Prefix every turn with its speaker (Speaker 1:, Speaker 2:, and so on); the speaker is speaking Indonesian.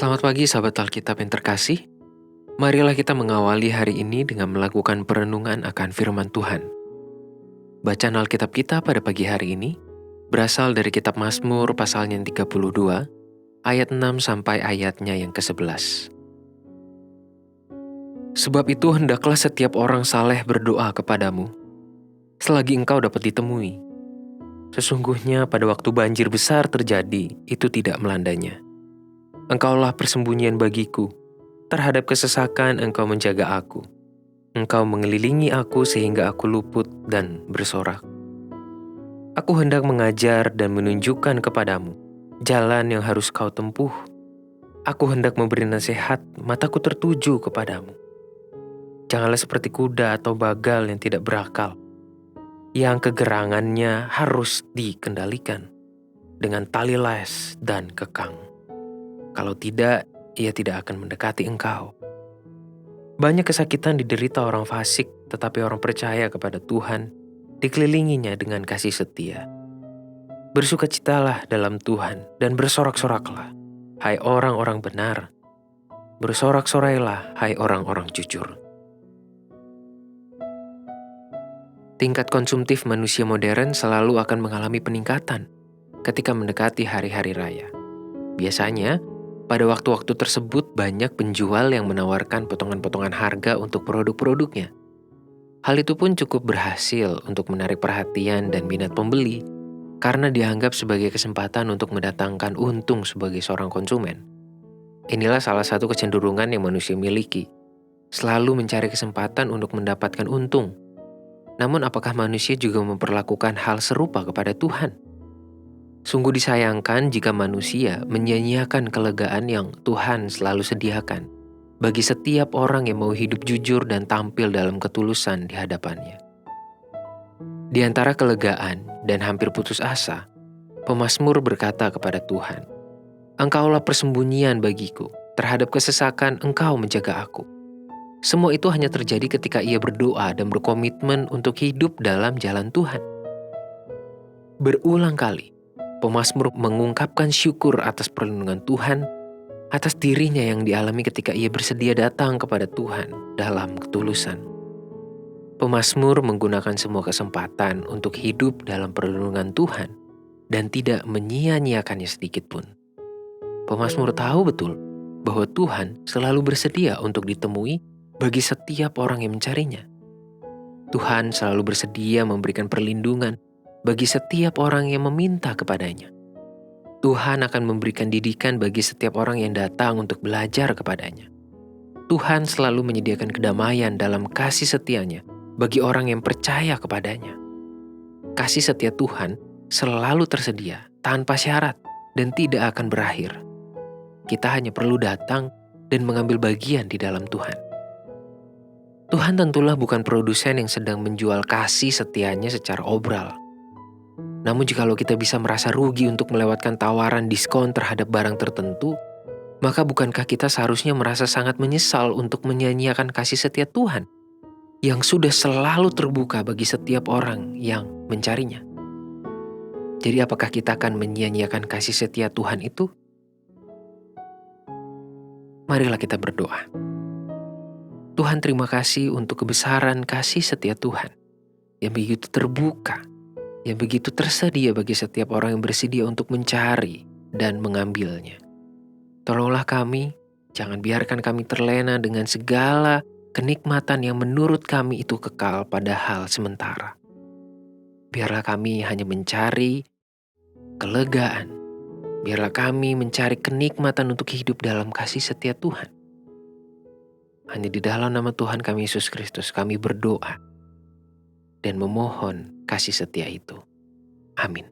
Speaker 1: Selamat pagi sahabat Alkitab yang terkasih. Marilah kita mengawali hari ini dengan melakukan perenungan akan firman Tuhan. Bacaan Alkitab kita pada pagi hari ini berasal dari kitab Mazmur pasalnya yang 32, ayat 6 sampai ayatnya yang ke-11. Sebab itu hendaklah setiap orang saleh berdoa kepadamu, selagi engkau dapat ditemui. Sesungguhnya pada waktu banjir besar terjadi, itu tidak melandanya. Engkaulah persembunyian bagiku. Terhadap kesesakan engkau menjaga aku. Engkau mengelilingi aku sehingga aku luput dan bersorak. Aku hendak mengajar dan menunjukkan kepadamu jalan yang harus kau tempuh. Aku hendak memberi nasihat, mataku tertuju kepadamu. Janganlah seperti kuda atau bagal yang tidak berakal, yang kegerangannya harus dikendalikan dengan tali les dan kekang. Kalau tidak, ia tidak akan mendekati engkau. Banyak kesakitan diderita orang fasik, tetapi orang percaya kepada Tuhan dikelilinginya dengan kasih setia. Bersukacitalah dalam Tuhan dan bersorak-soraklah, hai orang-orang benar. Bersorak-sorailah, hai orang-orang jujur. Tingkat konsumtif manusia modern selalu akan mengalami peningkatan ketika mendekati hari-hari raya. Biasanya, pada waktu-waktu tersebut banyak penjual yang menawarkan potongan-potongan harga untuk produk-produknya. Hal itu pun cukup berhasil untuk menarik perhatian dan minat pembeli karena dianggap sebagai kesempatan untuk mendatangkan untung sebagai seorang konsumen. Inilah salah satu kecenderungan yang manusia miliki, selalu mencari kesempatan untuk mendapatkan untung. Namun apakah manusia juga memperlakukan hal serupa kepada Tuhan? Sungguh disayangkan jika manusia menyia-nyiakan kelegaan yang Tuhan selalu sediakan bagi setiap orang yang mau hidup jujur dan tampil dalam ketulusan di hadapannya. Di antara kelegaan dan hampir putus asa, pemazmur berkata kepada Tuhan, "Engkaulah persembunyian bagiku, terhadap kesesakan Engkau menjaga aku." Semua itu hanya terjadi ketika ia berdoa dan berkomitmen untuk hidup dalam jalan Tuhan. Berulang kali, pemazmur mengungkapkan syukur atas perlindungan Tuhan, atas dirinya yang dialami ketika ia bersedia datang kepada Tuhan dalam ketulusan. Pemazmur menggunakan semua kesempatan untuk hidup dalam perlindungan Tuhan dan tidak menyia-nyiakannya sedikit pun. Pemazmur tahu betul bahwa Tuhan selalu bersedia untuk ditemui bagi setiap orang yang mencarinya. Tuhan selalu bersedia memberikan perlindungan bagi setiap orang yang meminta kepadanya. Tuhan akan memberikan didikan bagi setiap orang yang datang untuk belajar kepadanya. Tuhan selalu menyediakan kedamaian dalam kasih setianya bagi orang yang percaya kepadanya. Kasih setia Tuhan selalu tersedia tanpa syarat dan tidak akan berakhir. Kita hanya perlu datang dan mengambil bagian di dalam Tuhan. Tuhan tentulah bukan produsen yang sedang menjual kasih setianya secara obral. Namun jikalau kita bisa merasa rugi untuk melewatkan tawaran diskon terhadap barang tertentu, maka bukankah kita seharusnya merasa sangat menyesal untuk menyia-nyiakan kasih setia Tuhan yang sudah selalu terbuka bagi setiap orang yang mencarinya? Jadi apakah kita akan menyia-nyiakan kasih setia Tuhan itu? Marilah kita berdoa. Tuhan, terima kasih untuk kebesaran kasih setia Tuhan yang begitu terbuka, yang begitu tersedia bagi setiap orang yang bersedia untuk mencari dan mengambilnya. Tolonglah kami, jangan biarkan kami terlena dengan segala kenikmatan yang menurut kami itu kekal pada hal sementara. Biarlah kami hanya mencari kelegaan. Biarlah kami mencari kenikmatan untuk hidup dalam kasih setia Tuhan. Hanya di dalam nama Tuhan kami Yesus Kristus kami berdoa dan memohon kasih setia itu. Amin.